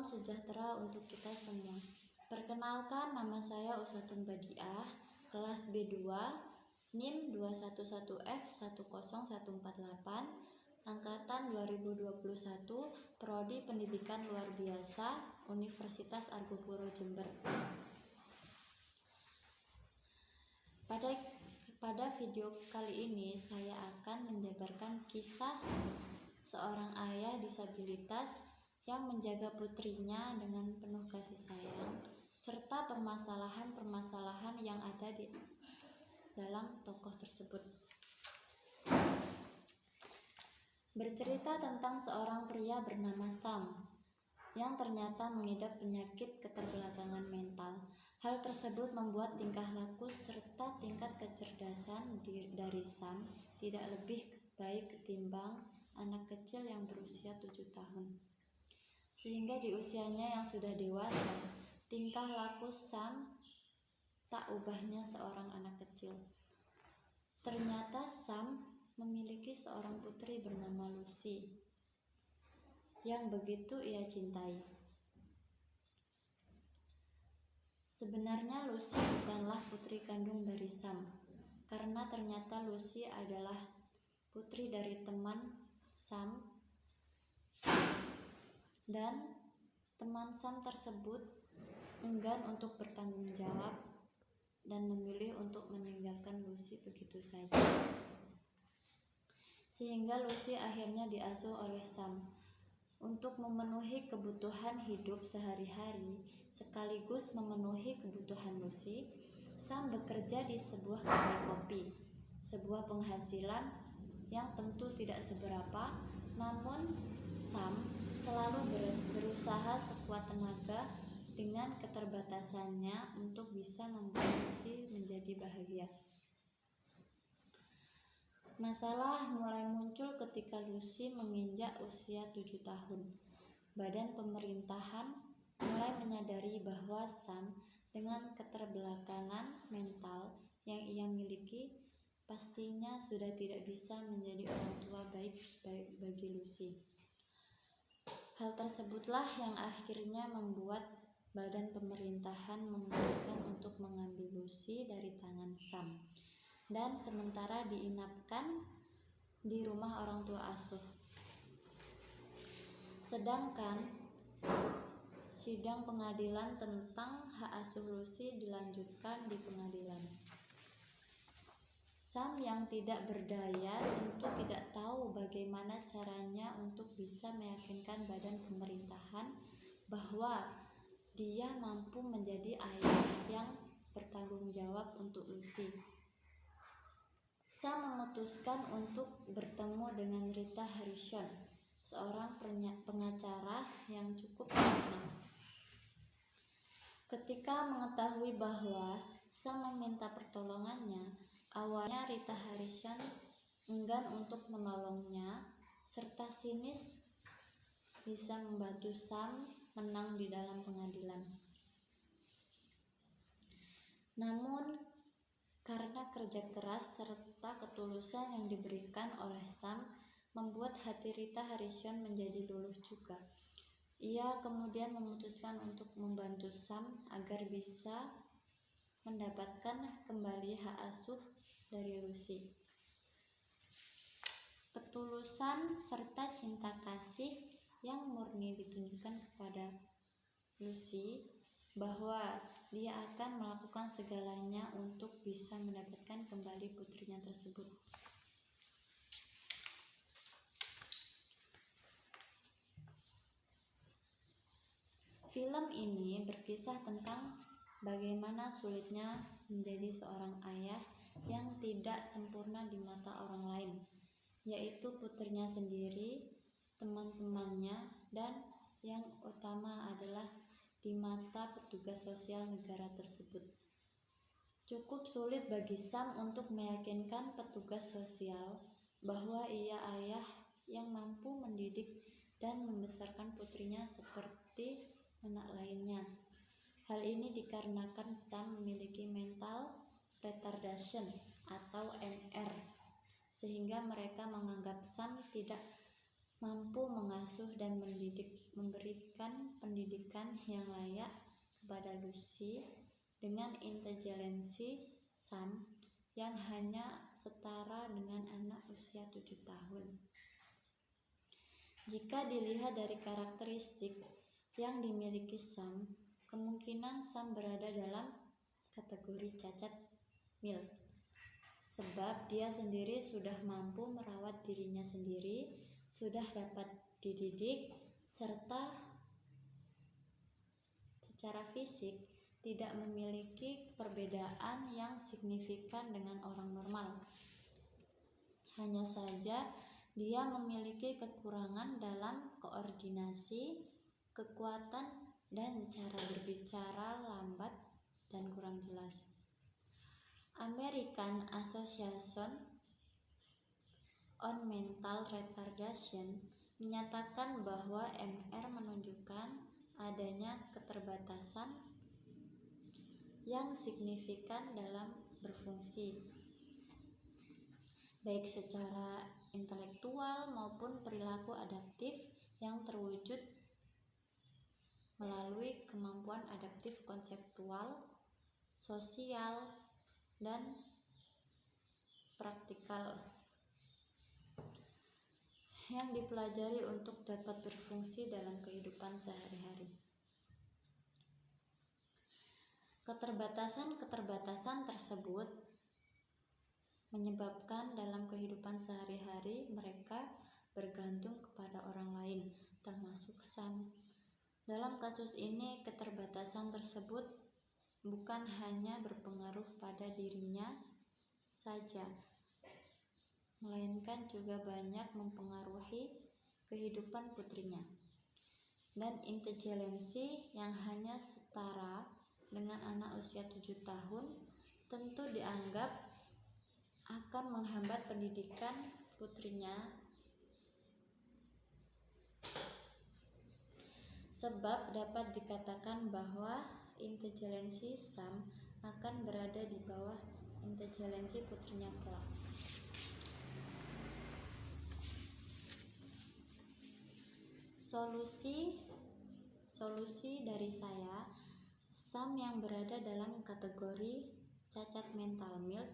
Salam sejahtera untuk kita semua. Perkenalkan, nama saya Uswatun Badiah, kelas B2, NIM 211F10148, angkatan 2021, Prodi Pendidikan Luar Biasa, Universitas Argopuro Jember. Pada video kali ini saya akan menjabarkan kisah seorang ayah disabilitas yang menjaga putrinya dengan penuh kasih sayang, serta permasalahan-permasalahan yang ada di dalam tokoh tersebut. Bercerita tentang seorang pria bernama Sam yang ternyata mengidap penyakit keterbelakangan mental. Hal tersebut membuat tingkah laku serta tingkat kecerdasan dari Sam tidak lebih baik ketimbang anak kecil yang berusia 7 tahun. Sehingga di usianya yang sudah dewasa, tingkah laku Sam tak ubahnya seorang anak kecil. Ternyata Sam memiliki seorang putri bernama Lucy yang begitu ia cintai. Sebenarnya Lucy bukanlah putri kandung dari Sam, karena ternyata Lucy adalah putri dari teman Sam, dan teman Sam tersebut enggan untuk bertanggung jawab dan memilih untuk meninggalkan Lucy begitu saja. Sehingga Lucy akhirnya diasuh oleh Sam untuk memenuhi kebutuhan hidup sehari-hari sekaligus memenuhi kebutuhan Lucy. Sam bekerja di sebuah kedai kopi, sebuah penghasilan yang tentu tidak seberapa, namun Sam selalu berusaha sekuat tenaga dengan keterbatasannya untuk bisa membuat Lucy menjadi bahagia. Masalah mulai muncul ketika Lucy menginjak usia 7 tahun. Badan pemerintahan mulai menyadari bahwa Sam dengan keterbelakangan mental yang ia miliki pastinya sudah tidak bisa menjadi orang tua baik bagi Lucy. Hal tersebutlah yang akhirnya membuat badan pemerintahan memutuskan untuk mengambil Lucy dari tangan Sam dan sementara diinapkan di rumah orang tua asuh. Sedangkan sidang pengadilan tentang hak asuh Lucy dilanjutkan di pengadilan. Sam yang tidak berdaya tentu tidak tahu bagaimana caranya untuk bisa meyakinkan badan pemerintahan bahwa dia mampu menjadi ayah yang bertanggung jawab untuk Lucy. Sam memutuskan untuk bertemu dengan Rita Harrison, seorang pengacara yang cukup terkenal. Ketika mengetahui bahwa Sam meminta pertolongannya, awalnya Rita Harrison enggan untuk menolongnya serta sinis bisa membantu Sam menang di dalam pengadilan. Namun karena kerja keras serta ketulusan yang diberikan oleh Sam membuat hati Rita Harrison menjadi luluh juga. Ia kemudian memutuskan untuk membantu Sam agar bisa mendapatkan kembali hak asuh dari Lucy. Ketulusan serta cinta kasih yang murni ditunjukkan kepada Lucy bahwa dia akan melakukan segalanya untuk bisa mendapatkan kembali putrinya tersebut. Film ini berkisah tentang bagaimana sulitnya menjadi seorang ayah yang tidak sempurna di mata orang lain, yaitu putrinya sendiri, teman-temannya, dan yang utama adalah di mata petugas sosial negara tersebut. Cukup sulit bagi Sam untuk meyakinkan petugas sosial bahwa ia ayah yang mampu mendidik dan membesarkan putrinya seperti anak lainnya. Hal ini dikarenakan Sam memiliki mental retardation atau MR, sehingga mereka menganggap Sam tidak mampu mengasuh dan memberikan pendidikan yang layak kepada Lucy dengan intelijensi Sam yang hanya setara dengan anak usia 7 tahun. Jika dilihat dari karakteristik yang dimiliki Sam, kemungkinan Sam berada dalam kategori cacat mild, sebab dia sendiri sudah mampu merawat dirinya sendiri, sudah dapat dididik, serta secara fisik tidak memiliki perbedaan yang signifikan dengan orang normal. Hanya saja dia memiliki kekurangan dalam koordinasi, kekuatan, dan cara berbicara lambat dan kurang jelas. American Association on Mental Retardation menyatakan bahwa MR menunjukkan adanya keterbatasan yang signifikan dalam berfungsi, baik secara intelektual maupun perilaku adaptif yang terwujud melalui kemampuan adaptif konseptual, sosial, dan praktikal yang dipelajari untuk dapat berfungsi dalam kehidupan sehari-hari. Keterbatasan-keterbatasan tersebut menyebabkan dalam kehidupan sehari-hari mereka bergantung kepada orang lain, termasuk Sam. Dalam kasus ini, keterbatasan tersebut bukan hanya berpengaruh pada dirinya saja, melainkan juga banyak mempengaruhi kehidupan putrinya. Dan intelijensi yang hanya setara dengan anak usia 7 tahun tentu dianggap akan menghambat pendidikan putrinya, sebab dapat dikatakan bahwa intelijensi Sam akan berada di bawah intelijensi putrinya kelak. Solusi dari saya, Sam yang berada dalam kategori cacat mental mild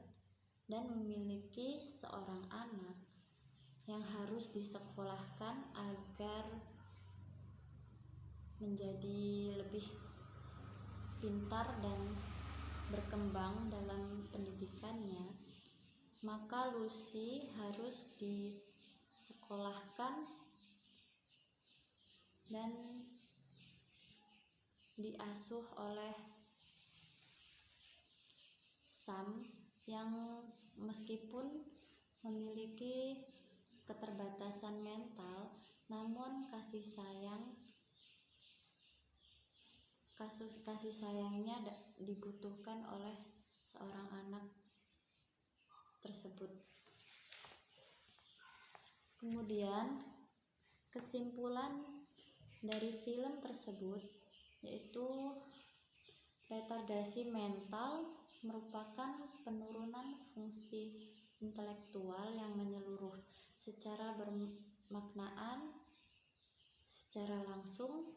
dan memiliki seorang anak yang harus disekolahkan agar menjadi lebih pintar dan berkembang dalam pendidikannya, maka Lucy harus disekolahkan dan diasuh oleh Sam yang meskipun memiliki keterbatasan mental, namun kasih sayangnya dibutuhkan oleh seorang anak tersebut. Kemudian kesimpulan dari film tersebut yaitu retardasi mental merupakan penurunan fungsi intelektual yang menyeluruh secara bermaknaan secara langsung,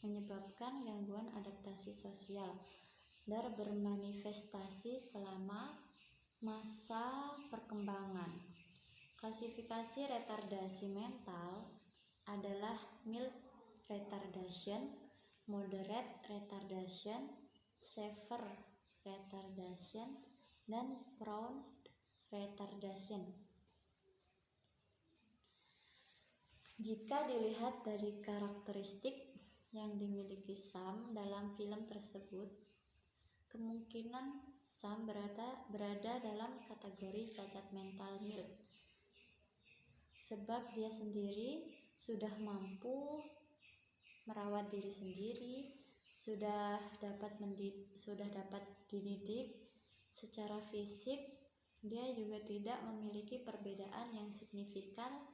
menyebabkan gangguan adaptasi sosial dan bermanifestasi selama masa perkembangan. Klasifikasi retardasi mental adalah mild retardation, moderate retardation, severe retardation, dan prompt retardation. Jika dilihat dari karakteristik yang dimiliki Sam dalam film tersebut, kemungkinan Sam berada dalam kategori cacat mental mild, sebab dia sendiri sudah mampu merawat diri sendiri, sudah dapat dididik secara fisik. Dia juga tidak memiliki perbedaan yang signifikan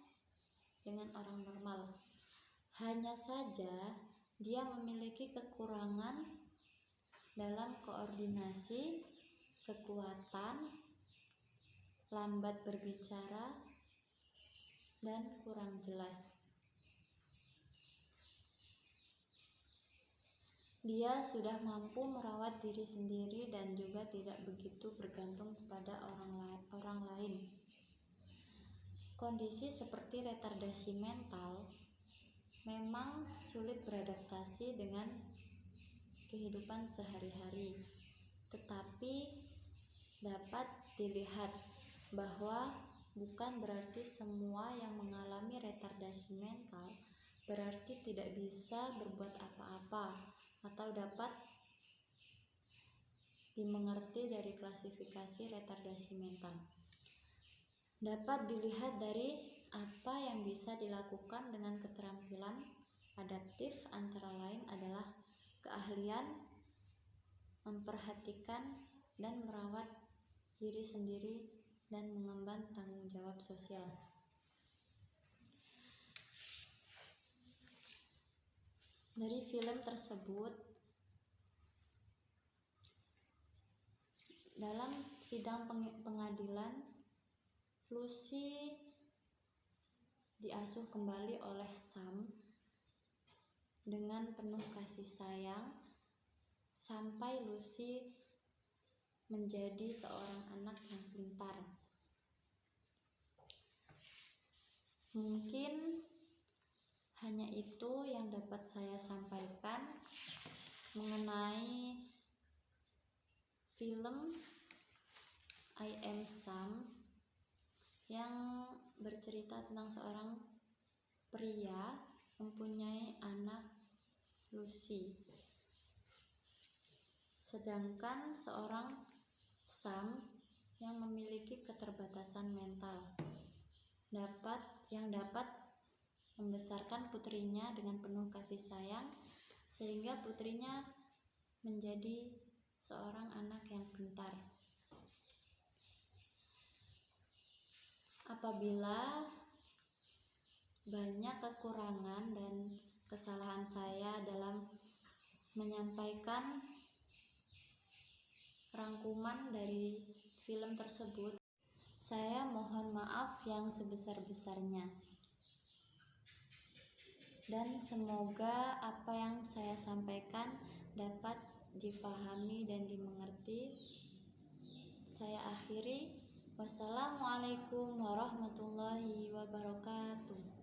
dengan orang normal. Hanya saja dia memiliki kekurangan dalam koordinasi, kekuatan, lambat berbicara, dan kurang jelas. Dia sudah mampu merawat diri sendiri dan juga tidak begitu bergantung kepada orang lain. Kondisi seperti retardasi mental memang sulit beradaptasi dengan kehidupan sehari-hari, tetapi dapat dilihat bahwa bukan berarti semua yang mengalami retardasi mental berarti tidak bisa berbuat apa-apa atau dapat dimengerti dari klasifikasi retardasi mental. Dapat dilihat dari apa yang bisa dilakukan dengan keterampilan adaptif, antara lain adalah keahlian memperhatikan dan merawat diri sendiri dan mengemban tanggung jawab sosial. Dari film tersebut, dalam sidang pengadilan, Lucy diasuh kembali oleh Sam dengan penuh kasih sayang sampai Lucy menjadi seorang anak yang pintar. Mungkin hanya itu yang dapat saya sampaikan mengenai film I Am Sam yang bercerita tentang seorang pria mempunyai anak Lucy. Sedangkan seorang Sam yang memiliki keterbatasan mental yang dapat membesarkan putrinya dengan penuh kasih sayang sehingga putrinya menjadi seorang anak yang pintar. Apabila banyak kekurangan dan kesalahan saya dalam menyampaikan rangkuman dari film tersebut, saya mohon maaf yang sebesar-besarnya. Dan semoga apa yang saya sampaikan dapat difahami dan dimengerti. Saya akhiri. Wassalamualaikum warahmatullahi wabarakatuh.